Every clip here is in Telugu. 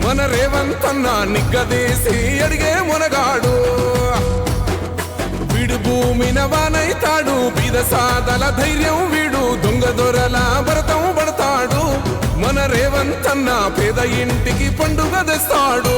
మన రేవంతన్న నిగ్గదీసి అడిగే మునగాడు. వీడు భూమిన వానైతాడు, బీద సాదల ధైర్యం వీడు, దొంగ దొరల భరతం పడతాడు. మన రేవంతన్న పేద ఇంటికి పండుగ తెస్తాడు.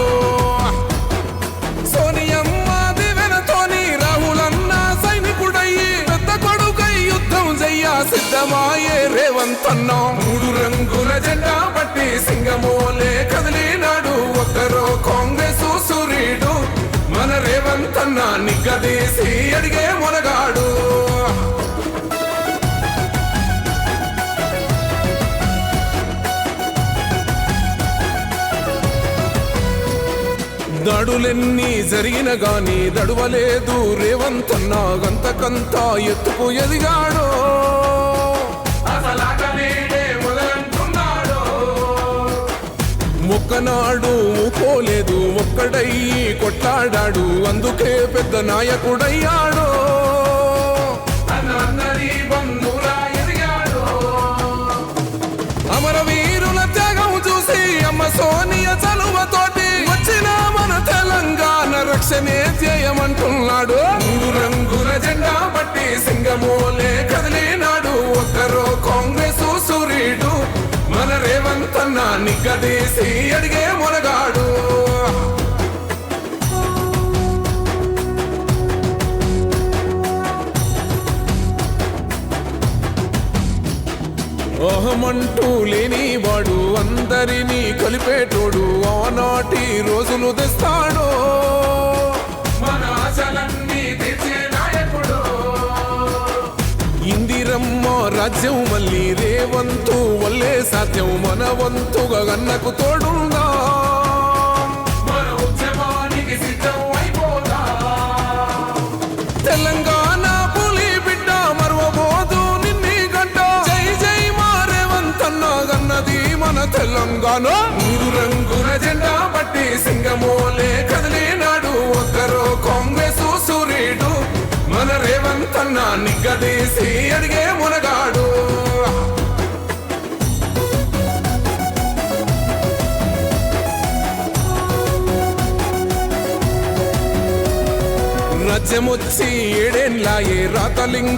సోనియమ్మ దివెనతోని రాహులన్న సైనికుడయ్యి పెద్ద కొడుకై యుద్ధం చెయ్య సిద్ధమాయే రేవంతన్న. 3 రంగుల జెండా పట్టి సింగమోలే కదిలినాడు, ఒక్కరో కాంగ్రెస్ సూర్యుడు. మన రేవంతన్న నిగ్గదీసి అడిగే మునగాడు. దాడులెన్ని జరిగిన గాని దడువలేదు రేవంతన్న, గంతకంత ఎత్తుకు ఎదిగాడు. ఒక్కనాడు పోలేదు, ఒక్కడయ్యి కొట్లాడాడు, అందుకే పెద్ద నాయకుడయ్యాడు. అమరవీరుల త్యాగం చూసి అమ్మ సోనియ చలువతోటి వచ్చిన మన తెలంగాణ రక్షణే చేయమంటున్నాడు. 3 రంగుల జెండా పట్టి సింగమోలే కదిలినాడు, ఒక్కరో కాంగ్రెస్ సూర్యుడు. మన రేవంతన్న నిగ్గదీసి అడిగే మునగాడు. అహమంటూ లేనివాడు, అందరినీ కలిపేటోడు, ఆనాటి రోజులు తెస్తాడు. మన ఆశలన్నీ తీర్చే నాయకుడు. ఇందిరమ్మ రాజ్యం మళ్ళీ రేవంతు వల్లే సాధ్యం, మన వంతుగా గన్నకు తోడుందా. మన ఉద్యమానికి సిద్ధం అయిపోదా. తెలంగాణ పులి బిడ్డ మరువబోదు నిన్ని గంట. జై జై మా రేవంతన్న గన్నది మన తెలంగాణ. 3 రంగుల జెండా పట్టి సింగమోలే కదిలినాడు, ఒక్కరో కాంగ్రెస్ సూర్యుడు. మన రేవంతన్న నిగ్గదీసి అడిగే మునగాడు. రాజ్యమొచ్చి 7 ఏళ్ళాయే రాతలింగ.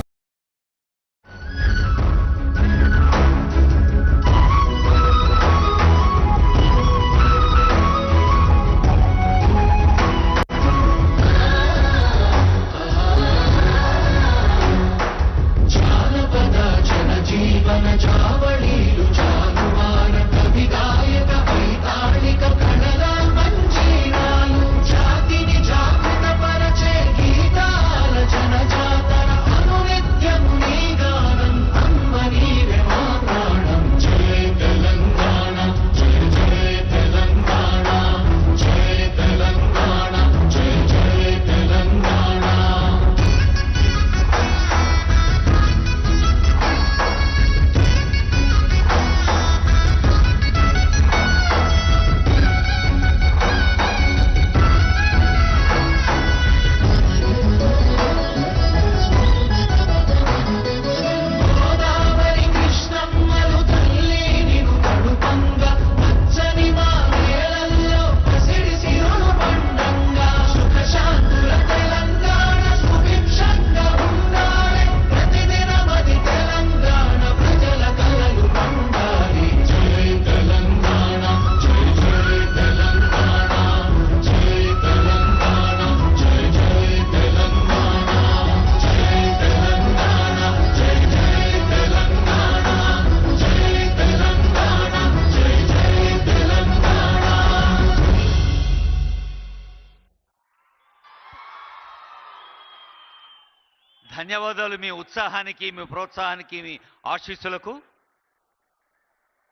ధన్యవాదాలు మీ ఉత్సాహానికి, మీ ప్రోత్సాహానికి, మీ ఆశీస్సులకు.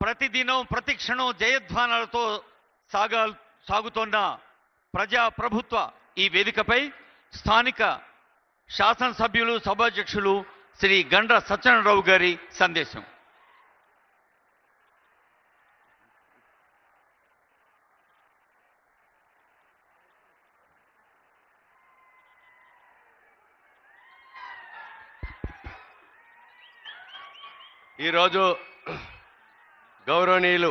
ప్రతిదినం ప్రతిక్షణం జయధ్వానాలతో సాగుతోన్న ప్రజా ప్రభుత్వ ఈ వేదికపై స్థానిక శాసనసభ్యులు సభాధ్యక్షులు శ్రీ గండ్ర సత్యనారాయణరావు గారి సందేశం. ఈరోజు గౌరవనీయులు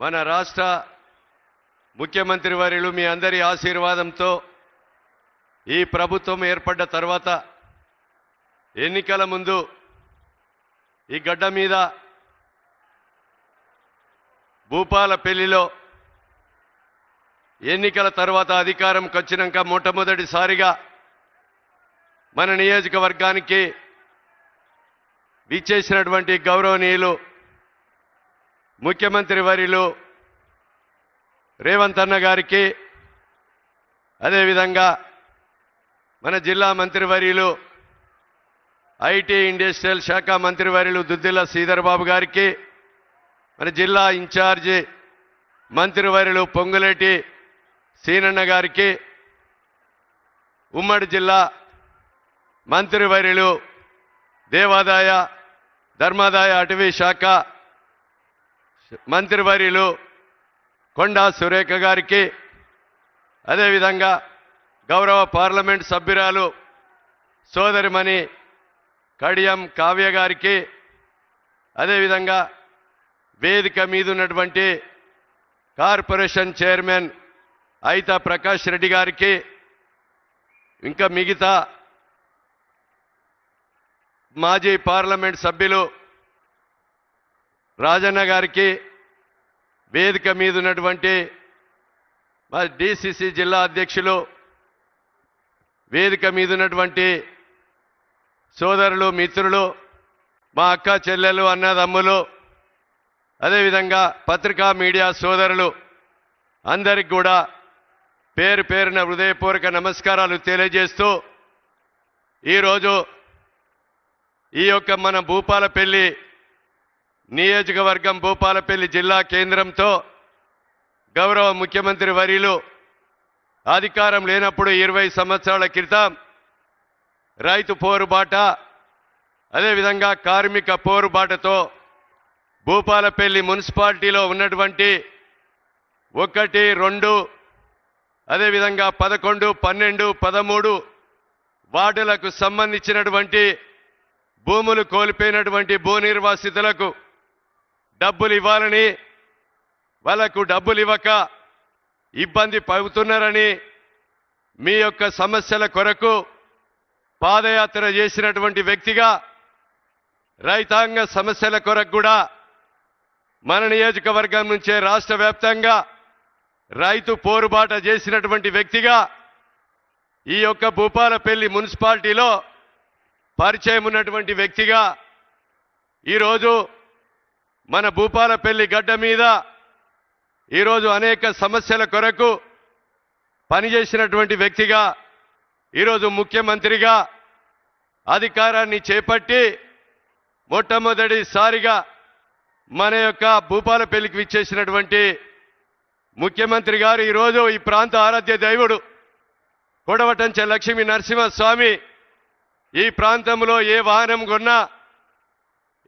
మన రాష్ట్ర ముఖ్యమంత్రి వర్యులు మీ అందరి ఆశీర్వాదంతో ఈ ప్రభుత్వం ఏర్పడ్డ తర్వాత ఎన్నికల ముందు ఈ గడ్డ మీద భూపాలపల్లిలో ఎన్నికల తర్వాత అధికారంకి వచ్చినాక మొట్టమొదటిసారిగా మన నియోజకవర్గానికి విచ్చేసినటువంటి గౌరవనీయులు ముఖ్యమంత్రి వర్యులు రేవంత్ అన్న గారికి, అదేవిధంగా మన జిల్లా మంత్రివర్యులు ఐటీ ఇండస్ట్రియల్ శాఖ మంత్రివర్యులు దుద్దిల్ల శ్రీధర్ బాబు గారికి, మన జిల్లా ఇన్ఛార్జి మంత్రివర్యులు పొంగులేటి సీనన్న గారికి, ఉమ్మడి జిల్లా మంత్రివర్యులు దేవాదాయ ధర్మాదాయ అటవీ శాఖ మంత్రివర్యులు కొండా సురేఖ గారికి, అదేవిధంగా గౌరవ పార్లమెంట్ సభ్యురాలు సోదరిమణి కడియం కావ్య గారికి, అదేవిధంగా వేదిక మీద ఉన్నటువంటి కార్పొరేషన్ చైర్మన్ అయితా ప్రకాష్ రెడ్డి గారికి, ఇంకా మిగతా మాజీ పార్లమెంట్ సభ్యులు రాజన్న గారికి, వేదిక మీద ఉన్నటువంటి మా డిసిసి జిల్లా అధ్యక్షులు, వేదిక మీద ఉన్నటువంటి సోదరులు మిత్రులు, మా అక్క చెల్లెలు అన్నదమ్ములు, అదేవిధంగా పత్రికా మీడియా సోదరులు అందరికి కూడా పేరు పేరున హృదయపూర్వక నమస్కారాలు తెలియజేస్తూ ఈరోజు ఈ యొక్క మన భూపాలపల్లి నియోజకవర్గం భూపాలపల్లి జిల్లా కేంద్రంతో గౌరవ ముఖ్యమంత్రి వర్యులు అధికారం లేనప్పుడు 20 సంవత్సరాల క్రితం రైతు పోరుబాట, అదేవిధంగా కార్మిక పోరుబాటతో భూపాలపల్లి మున్సిపాలిటీలో ఉన్నటువంటి 1, 2, అదేవిధంగా 11, 12, 13 వార్డులకు సంబంధించినటువంటి భూములు కోల్పోయినటువంటి భూ నిర్వాసితులకు డబ్బులు ఇవ్వాలని, వాళ్లకు డబ్బులు ఇవ్వక ఇబ్బంది పడుతున్నారని మీ యొక్క సమస్యల కొరకు పాదయాత్ర చేసినటువంటి వ్యక్తిగా, రైతాంగ సమస్యల కొరకు కూడా మన నియోజకవర్గం నుంచే రాష్ట్ర వ్యాప్తంగా రైతు పోరుబాట చేసినటువంటి వ్యక్తిగా ఈ యొక్క భూపాలపల్లి మున్సిపాలిటీలో పరిచయం ఉన్నటువంటి వ్యక్తిగా ఈరోజు మన భూపాలపల్లి గడ్డ మీద ఈరోజు అనేక సమస్యల కొరకు పనిచేసినటువంటి వ్యక్తిగా ఈరోజు ముఖ్యమంత్రిగా అధికారాన్ని చేపట్టి మొట్టమొదటిసారిగా మన యొక్క భూపాలపల్లికి విచ్చేసినటువంటి ముఖ్యమంత్రి గారు ఈరోజు ఈ ప్రాంత ఆరాధ్య దైవుడు కొడవటంచె లక్ష్మీ నరసింహస్వామి ఈ ప్రాంతంలో ఏ వాహనం కొన్నా,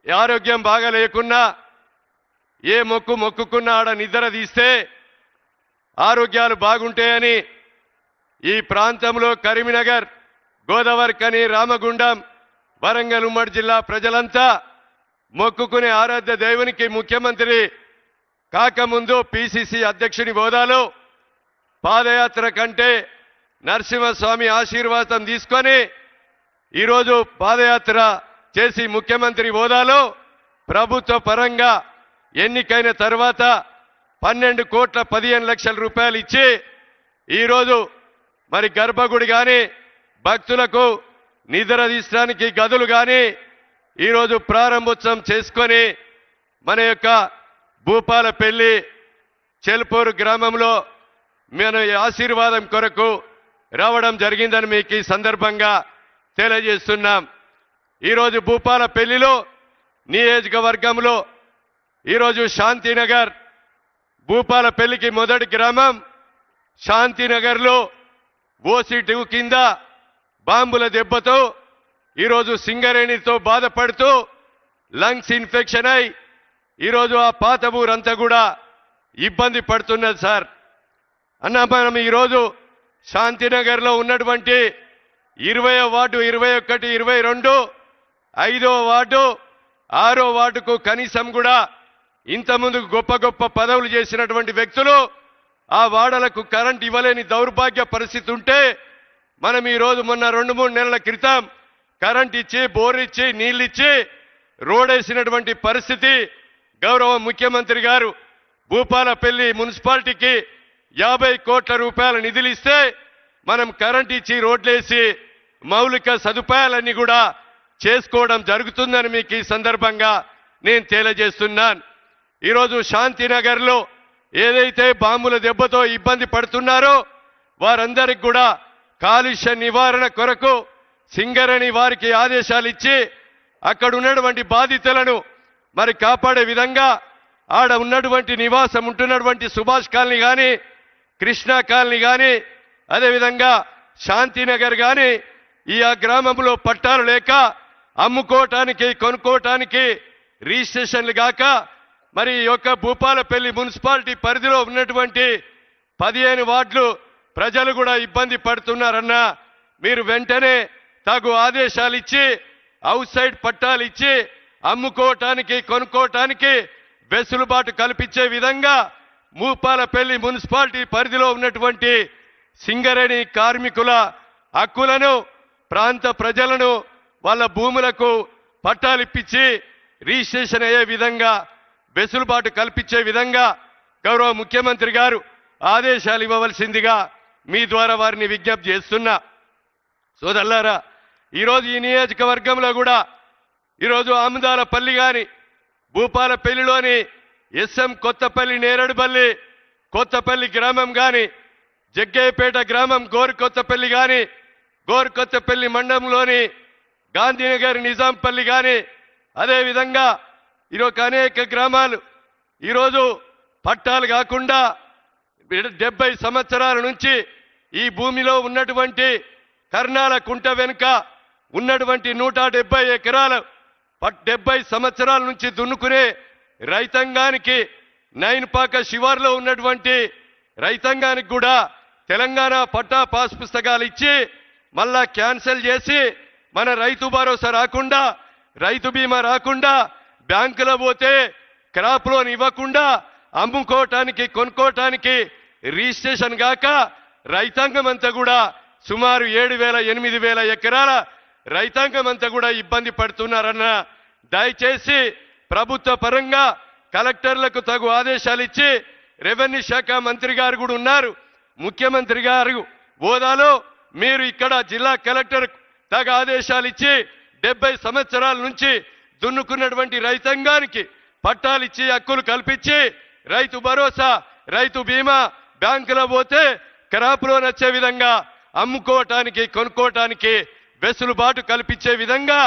ఆరోగ్యం బాగా లేకున్నా, ఏ మొక్కుకున్నా ఆడ నిద్ర తీస్తే ఆరోగ్యాలు బాగుంటాయని ఈ ప్రాంతంలో కరీంనగర్, గోదావరిఖని, రామగుండం, వరంగల్ ఉమ్మడి జిల్లా ప్రజలంతా మొక్కుకునే ఆరాధ్య దేవునికి ముఖ్యమంత్రి కాకముందు పిసిసి అధ్యక్షుని హోదాలో పాదయాత్ర కంటే నరసింహస్వామి ఆశీర్వాదం తీసుకొని ఈరోజు పాదయాత్ర చేసి ముఖ్యమంత్రి హోదాలో ప్రభుత్వ పరంగా ఎన్నికైన తర్వాత 12,15,00,000 రూపాయలు ఇచ్చి ఈరోజు మరి గర్భగుడి కానీ, భక్తులకు నిద్ర తీయడానికి గదులు కానీ ఈరోజు ప్రారంభోత్సవం చేసుకొని మన యొక్క భూపాలపల్లి చెల్పూరు గ్రామంలో మన ఆశీర్వాదం కొరకు రావడం జరిగిందని మీకు ఈ సందర్భంగా తెలియజేస్తున్నాం. ఈరోజు భూపాలపల్లిలో నియోజకవర్గంలో ఈరోజు శాంతినగర్, భూపాలపల్లికి మొదటి గ్రామం శాంతినగర్లో ఓసీ2 కింద బాంబుల దెబ్బతో ఈరోజు సింగరేణితో బాధపడుతూ లంగ్స్ ఇన్ఫెక్షన్ అయి ఈరోజు ఆ పాత ఊరంతా కూడా ఇబ్బంది పడుతున్నది సార్. అన్న మనం ఈరోజు శాంతినగర్లో ఉన్నటువంటి 20వ వార్డు, 21, 22, 5వ వార్డు, 6వ వార్డుకు కనీసం కూడా ఇంతకుముందు గొప్ప గొప్ప పదవులు చేసినటువంటి వ్యక్తులు ఆ వాడలకు కరెంట్ ఇవ్వలేని దౌర్భాగ్య పరిస్థితి ఉంటే మనం ఈరోజు మొన్న 2-3 నెలల క్రితం కరెంట్ ఇచ్చి బోర్ ఇచ్చి నీళ్ళిచ్చి రోడేసినటువంటి పరిస్థితి గౌరవ ముఖ్యమంత్రి గారు భూపాలపల్లి మున్సిపాలిటీకి 50 కోట్ల రూపాయల నిధులు ఇస్తే మనం కరెంట్ ఇచ్చి రోడ్లేసి మౌలిక సదుపాయాలన్నీ కూడా చేసుకోవడం జరుగుతుందని మీకు ఈ సందర్భంగా నేను తెలియజేస్తున్నాను. ఈరోజు శాంతినగర్లో ఏదైతే బాంబుల దెబ్బతో ఇబ్బంది పడుతున్నారో వారందరికి కూడా కాలుష్య నివారణ కొరకు సింగరేణి వారికి ఆదేశాలు ఇచ్చి అక్కడ ఉన్నటువంటి బాధితులను మరి కాపాడే విధంగా ఆడ ఉన్నటువంటి నివాసం ఉంటున్నటువంటి సుభాష్ కాలనీ కానీ కృష్ణా కాలనీ కానీ అదేవిధంగా శాంతినగర్ కానీ ఈ ఆ గ్రామంలో పట్టాలు లేక అమ్ముకోవటానికి కొనుక్కోవటానికి రిజిస్ట్రేషన్లు గాక మరి ఈ యొక్క భూపాలపల్లి మున్సిపాలిటీ పరిధిలో ఉన్నటువంటి 15 వార్డులు ప్రజలు కూడా ఇబ్బంది పడుతున్నారన్నా మీరు వెంటనే తగు ఆదేశాలు ఇచ్చి అవుట్ సైడ్ పట్టాలు ఇచ్చి అమ్ముకోవటానికి కొనుక్కోవటానికి వెసులుబాటు కల్పించే విధంగా భూపాలపల్లి మున్సిపాలిటీ పరిధిలో ఉన్నటువంటి సింగరేణి కార్మికుల హక్కులను ప్రాంత ప్రజలను వాళ్ళ భూములకు పట్టాలు ఇప్పించి రిజిస్ట్రేషన్ అయ్యే విధంగా వెసులుబాటు కల్పించే విధంగా గౌరవ ముఖ్యమంత్రి గారు ఆదేశాలు ఇవ్వవలసిందిగా మీ ద్వారా వారిని విజ్ఞప్తి చేస్తున్నా. సోదరులారా, ఈరోజు ఈ నియోజకవర్గంలో కూడా ఈరోజు ఆముదాలపల్లి కానీ భూపాలపల్లిలోని ఎస్ఎం కొత్తపల్లి నేరడుపల్లి కొత్తపల్లి గ్రామం కానీ జగ్గయ్యపేట గ్రామం గోరుకొత్తపల్లి కానీ గోరుకొత్తపల్లి మండలంలోని గాంధీనగర్ నిజాంపల్లి కానీ అదేవిధంగా ఈరోజు అనేక గ్రామాలు ఈరోజు పట్టాలు కాకుండా 70 సంవత్సరాల నుంచి ఈ భూమిలో ఉన్నటువంటి కర్ణాల కుంట వెనుక ఉన్నటువంటి 170 ఎకరాలు 70 సంవత్సరాల నుంచి దున్నుకునే రైతాంగానికి నైన్పాక శివార్లో ఉన్నటువంటి రైతాంగానికి కూడా తెలంగాణ పట్టా పాస్ పుస్తకాలు ఇచ్చి మళ్ళా క్యాన్సిల్ చేసి మన రైతు భరోసా రాకుండా రైతు బీమా రాకుండా బ్యాంకులో పోతే క్రాప్ లోన్ ఇవ్వకుండా అమ్ముకోవటానికి కొనుక్కోవటానికి రిజిస్ట్రేషన్ గాక రైతాంగం అంతా కూడా సుమారు 7,000-8,000 ఎకరాల రైతాంగం అంతా కూడా ఇబ్బంది పడుతున్నారన్న దయచేసి ప్రభుత్వ పరంగా కలెక్టర్లకు తగు ఆదేశాలు ఇచ్చి రెవెన్యూ శాఖ మంత్రి గారు కూడా ఉన్నారు, ముఖ్యమంత్రి గారు హోదాలో మీరు ఇక్కడ జిల్లా కలెక్టర్ తగు ఆదేశాలు ఇచ్చి 70 సంవత్సరాల నుంచి దున్నుకున్నటువంటి రైతాంగానికి పట్టాలు ఇచ్చి హక్కులు కల్పించి రైతు భరోసా రైతు బీమా బ్యాంకులో పోతే క్రాప్ లోన్ వచ్చే విధంగా అమ్ముకోవటానికి కొనుక్కోవటానికి వెసులుబాటు కల్పించే విధంగా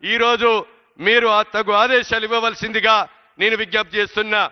ఈరోజు మీరు ఆ తగు ఆదేశాలు ఇవ్వవలసిందిగా నేను విజ్ఞప్తి చేస్తున్నా.